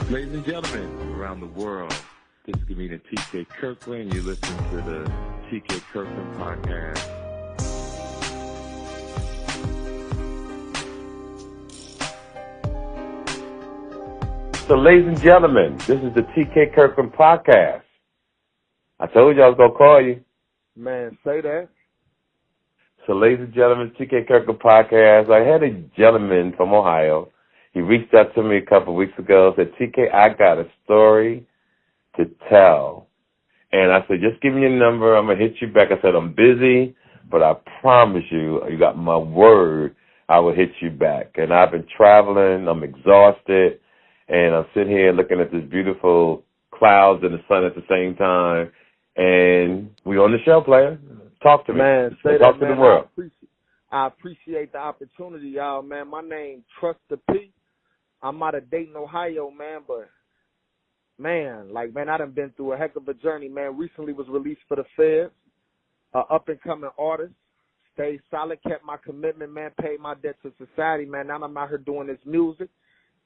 Ladies and gentlemen around the world, this is comedian TK Kirkland. You listen to the TK Kirkland podcast. So, ladies and gentlemen, this is the TK Kirkland podcast. I told you I was going to call you. Man, say that. So, ladies and gentlemen, TK Kirkland podcast. I had a gentleman from Ohio. He reached out to me a couple of weeks ago, said, TK, I got a story to tell. And I said, just give me your number. I'm going to hit you back. I said, I'm busy, but I promise you, you got my word, I will hit you back. And I've been traveling. I'm exhausted. And I'm sitting here looking at this beautiful clouds and the sun at the same time. And we on the show, player. Talk to me. Man, say Talk that, to man. the world. I appreciate the opportunity, y'all, man. My name, Trust the P. I'm out of Dayton, Ohio, man, but, man, I done been through a heck of a journey, man. Recently was released for the feds, up-and-coming artist. Stayed solid, kept my commitment, man, paid my debt to society, man. Now I'm out here doing this music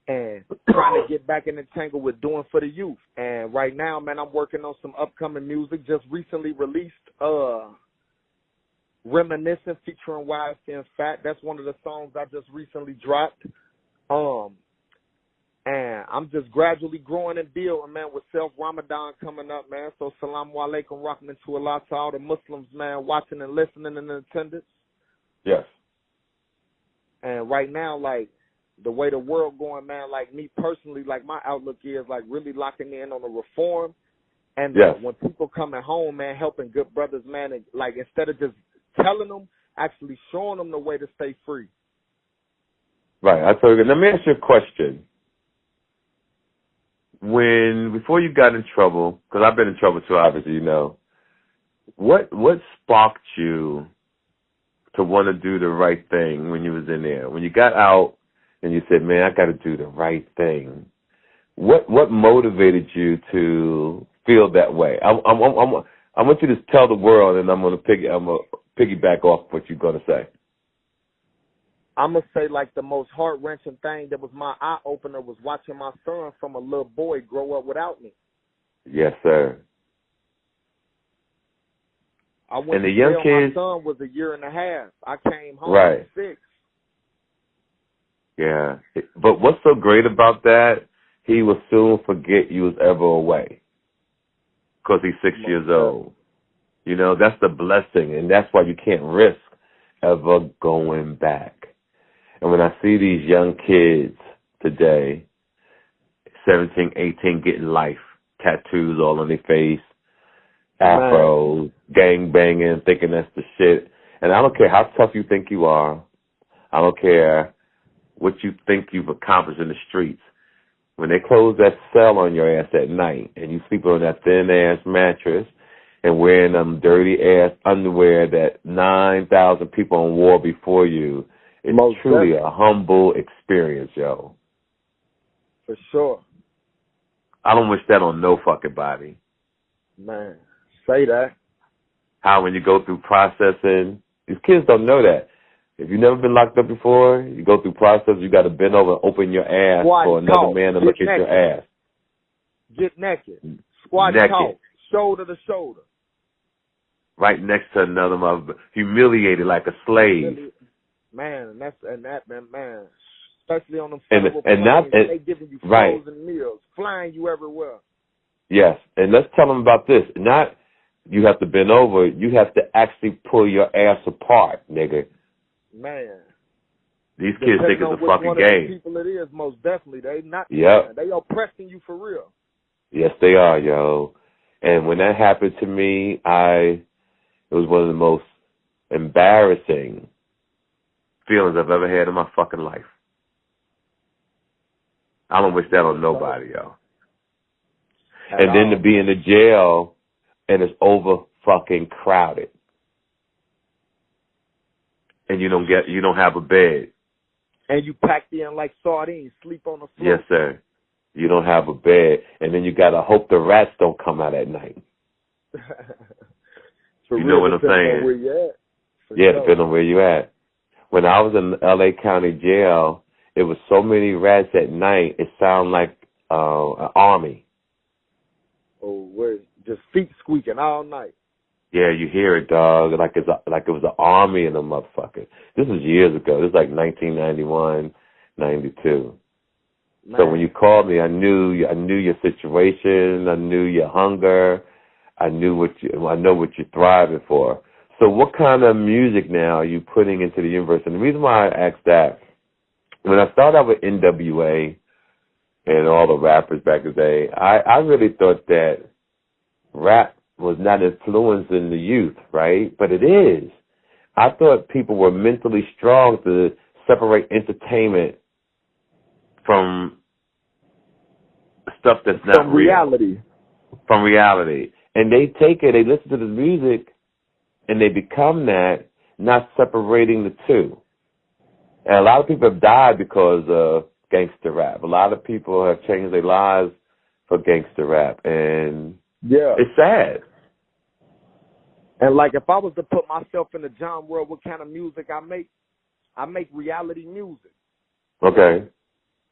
and trying to get back in the tangle with doing for the youth. And right now, man, I'm working on some upcoming music. Just recently released Reminiscing featuring YC and Fat. That's one of the songs I just recently dropped. And I'm just gradually growing and building, man, with Ramadan coming up, man. So salamu alaikum, rahmatullahi to Allah, to all the Muslims, man, watching and listening and in attendance. Yes. And right now, like, the way the world going, man, like me personally, like my outlook is like really locking in on the reform. And yes. When people coming home, man, helping good brothers, man, and like instead of just telling them, actually showing them the way to stay free. Right. I told you. Let me ask you a question. Before you got in trouble, because I've been in trouble too, obviously, you know, what sparked you to want to do the right thing when you was in there? When you got out and you said, man, I got to do the right thing. What motivated you to feel that way? I want you to tell the world, and I'm gonna piggyback off what you're gonna say. I'm going to say, like, the most heart-wrenching thing that was my eye-opener was watching my son from a little boy grow up without me. Yes, sir. I went and the to young jail. kids, My son was a year and a half. I came home right. at 6. Yeah. But what's so great about that, he will soon forget you was ever away because he's 6 years old. You know, that's the blessing, and that's why you can't risk ever going back. And when I see these young kids today, 17, 18, getting life, tattoos all on their face, afros, gang banging, thinking that's the shit. And I don't care how tough you think you are. I don't care what you think you've accomplished in the streets. When they close that cell on your ass at night and you sleep on that thin-ass mattress and wearing them dirty-ass underwear that 9,000 people on war before you, it's truly a humble experience, yo. For sure. I don't wish that on no fucking body. Man, say that. How when you go through processing, these kids don't know that. If you've never been locked up before, you go through process, you got to bend over and open your ass for another man to look at your ass. Get naked. Squat and talk. Shoulder to shoulder. Right next to another mother, humiliated like a slave. Man, man, especially on them federal they giving you frozen meals, flying you everywhere. Yes, and let's tell them about this. Not you have to bend over, you have to actually pull your ass apart, nigga. Man. These kids think it's a fucking game. People it is, most definitely. They not. Yep. They oppressing you for real. Yes, they are, yo. And when that happened to me, it was one of the most embarrassing feelings I've ever had in my fucking life. I don't wish that on nobody, yo. And then to be in the jail and it's over fucking crowded. And you don't have a bed. And you packed in like sardines, sleep on the floor. Yes, sir. You don't have a bed. And then you gotta hope the rats don't come out at night. You know what I'm saying? Where you at. Yeah, depending on where you at. When I was in L.A. County Jail, it was so many rats at night, it sounded like an army. Oh, wait, just feet squeaking all night. Yeah, you hear it, dog, like it was an army in the motherfucker. This was years ago. This was like 1991, 92. Man. So when you called me, I knew your situation. I knew your hunger. I know what you're thriving for. So what kind of music now are you putting into the universe? And the reason why I asked that, when I started out with NWA and all the rappers back in the day, I really thought that rap was not influencing the youth, right? But it is. I thought people were mentally strong to separate entertainment from stuff that's not from reality. From reality. And they take it, they listen to the music, and they become that, not separating the two. And a lot of people have died because of gangster rap. A lot of people have changed their lives for gangster rap. And yeah, it's sad. And like if I was to put myself in the genre world, what kind of music I make reality music. Okay.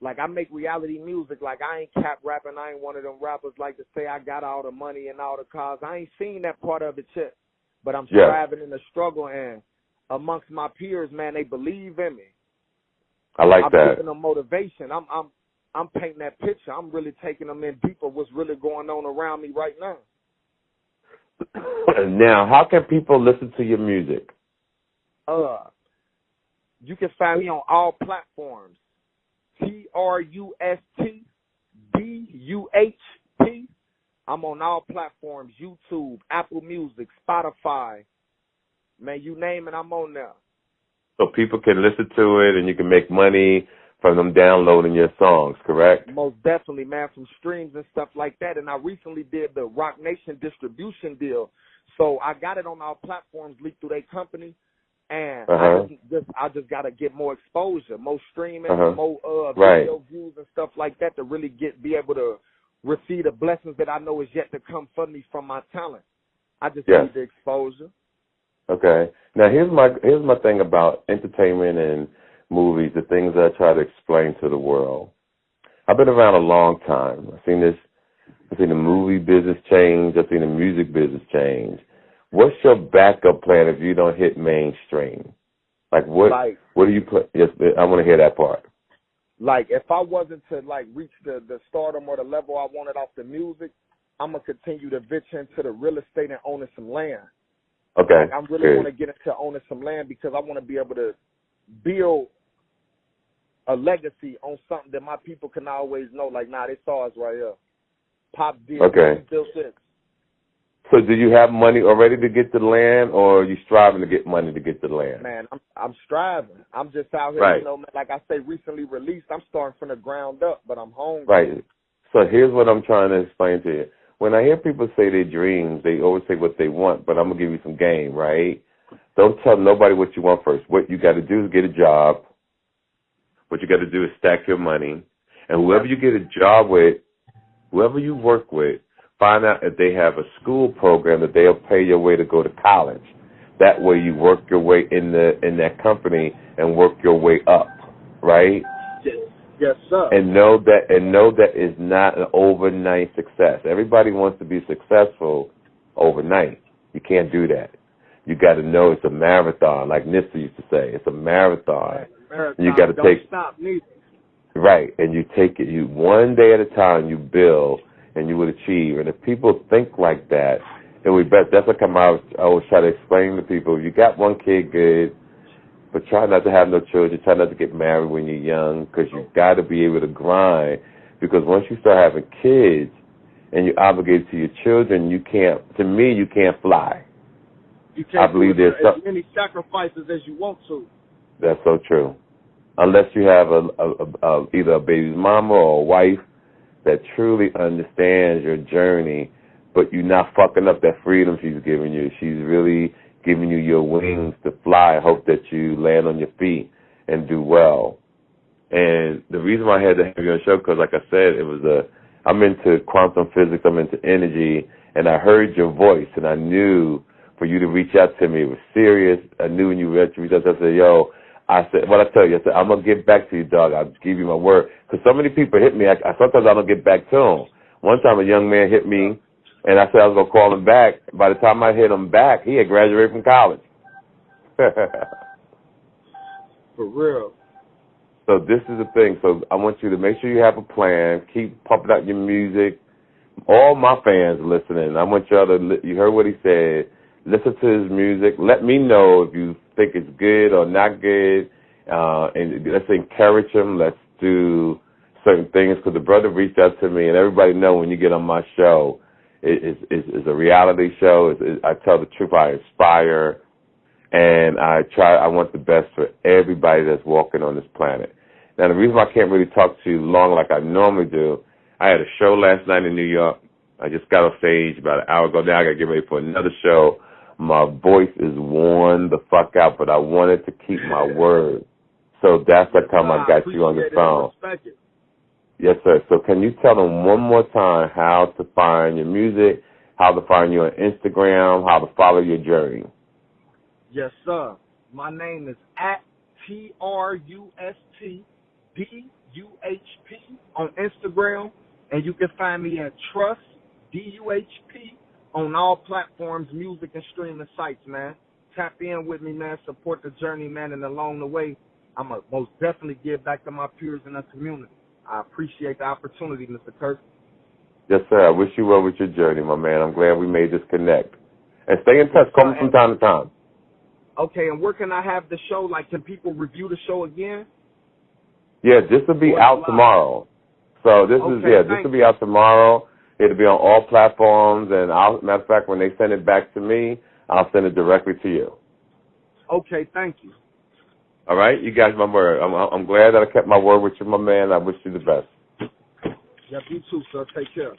Like I make reality music. Like I ain't cap rapping. I ain't one of them rappers like to say I got all the money and all the cars. I ain't seen that part of it yet. But I'm striving in the struggle, and amongst my peers, man, they believe in me. I like I'm that. giving them motivation. I'm painting that picture. I'm really taking them in deeper what's really going on around me right now. Now, how can people listen to your music? You can find me on all platforms. TRUSTDUHP. I'm on all platforms, YouTube, Apple Music, Spotify. Man, you name it, I'm on there. So people can listen to it and you can make money from them downloading your songs, correct? Most definitely, man, from streams and stuff like that. And I recently did the Rock Nation distribution deal. So I got it on our platforms, leaked through their company. And I just got to get more exposure, more streaming, more video views and stuff like that to really be able to receive the blessings that I know is yet to come for me from my talent. I just need the exposure. Okay. Now here's my thing about entertainment and movies, the things that I try to explain to the world. I've been around a long time. I've seen the movie business change. I've seen the music business change. What's your backup plan if you don't hit mainstream? Like what do you put? Yes, I want to hear that part. Like if I wasn't to reach the stardom or the level I wanted off the music, I'm gonna continue to venture into the real estate and owning some land. Okay. Like I really want to get into owning some land because I want to be able to build a legacy on something that my people can always know. Like, nah, they saw us right here. Pop did built this. So do you have money already to get the land, or are you striving to get money to get the land? Man, I'm striving. I'm just out here, you know, man, like I say, recently released. I'm starting from the ground up, but I'm hungry. Right. So here's what I'm trying to explain to you. When I hear people say their dreams, they always say what they want, but I'm going to give you some game, right? Don't tell nobody what you want first. What you got to do is get a job. What you got to do is stack your money. And whoever you get a job with, whoever you work with, find out if they have a school program that they'll pay your way to go to college. That way you work your way in that company and work your way up, right? Yes, sir. And know that is not an overnight success. Everybody wants to be successful overnight. You can't do that. You got to know it's a marathon, like Nipsey used to say. It's a marathon. You got to don't stop neither. Right, and you take it. You one day at a time. You build. And you would achieve. And if people think like that, and that's what I always try to explain to people. You got one kid, good, but try not to have no children. Try not to get married when you're young, because you got to be able to grind. Because once you start having kids and you're obligated to your children, you can't fly. You can't do as many sacrifices as you want to. That's so true. Unless you have either a baby's mama or a wife that truly understands your journey, but you're not fucking up that freedom she's giving you. She's really giving you your wings to fly. I hope that you land on your feet and do well. And the reason why I had to have you on the show, because like I said, I'm into quantum physics, I'm into energy, and I heard your voice, and I knew for you to reach out to me, it was serious. I knew when you reached out, I said, yo, I said, what I tell you, I said, I'm going to get back to you, dog. I'll give you my word. Because so many people hit me, sometimes I don't get back to them. One time a young man hit me, and I said I was going to call him back. By the time I hit him back, he had graduated from college. For real. So this is the thing. So I want you to make sure you have a plan. Keep pumping out your music. All my fans listening, I want y'all to, you heard what he said, listen to his music. Let me know if you think it's good or not good. And let's encourage him. Let's do certain things, because the brother reached out to me, and everybody know when you get on my show, it's a reality show. I tell the truth. I inspire, and I want the best for everybody that's walking on this planet. Now, the reason why I can't really talk to you long like I normally do, I had a show last night in New York. I just got off stage about an hour ago. Now I got to get ready for another show. My voice is worn the fuck out, but I wanted to keep my word. So that's the time I got you on the phone. Yes, sir. So can you tell them one more time how to find your music, how to find you on Instagram, how to follow your journey? Yes, sir. My name is at TRUSTDUHP on Instagram, and you can find me at Trust DUHP on all platforms, music and streaming sites, man. Tap in with me, man. Support the journey, man, and along the way, I'm going to most definitely give back to my peers in the community. I appreciate the opportunity, Mr. Kirk. Yes, sir. I wish you well with your journey, my man. I'm glad we made this connect. And stay in touch. Call me from time to time. Okay, and where can I have the show? Like, can people review the show again? Yeah, this will be out tomorrow. So this will be out tomorrow. It'll be on all platforms, and matter of fact, when they send it back to me, I'll send it directly to you. Okay, thank you. All right, you guys, my word. I'm glad that I kept my word with you, my man. I wish you the best. Yep, you too, sir. Take care.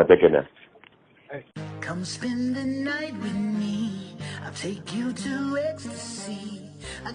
Take care now. Hey. Come spend the night with me. I'll take you to ecstasy.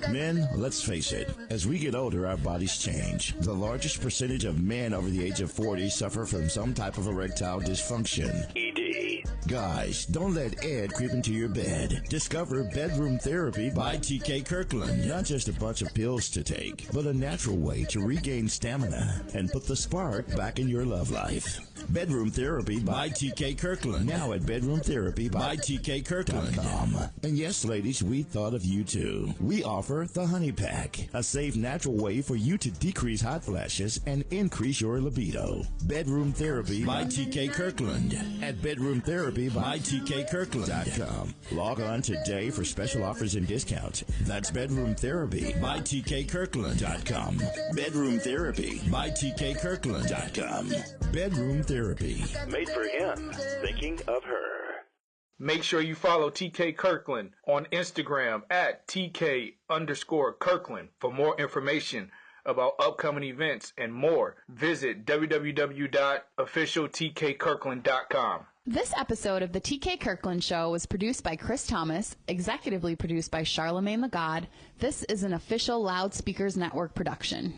Men, let's face it, as we get older, our bodies change. The largest percentage of men over the age of 40 suffer from some type of erectile dysfunction. ED. Guys, don't let Ed creep into your bed. Discover Bedroom Therapy by TK Kirkland. Not just a bunch of pills to take, but a natural way to regain stamina and put the spark back in your love life. Bedroom Therapy by TK Kirkland. Now at bedroomtherapy.tkKirkland.com. And yes, ladies, we thought of you too. We offer the Honey Pack, a safe, natural way for you to decrease hot flashes and increase your libido. Bedroom Therapy by TK Kirkland at bedroomtherapy.tkKirkland.com. Log on today for special offers and discounts. That's Bedroom Therapy by tkKirkland.com. Bedroom Therapy by tkKirkland.com. Bedroom Therapy. Made for him, thinking of her. Make sure you follow TK Kirkland on Instagram at TK_Kirkland. For more information about upcoming events and more, visit www.officialtkkirkland.com. This episode of the TK Kirkland Show was produced by Chris Thomas, executively produced by Charlemagne the God. This is an official Loudspeakers Network production.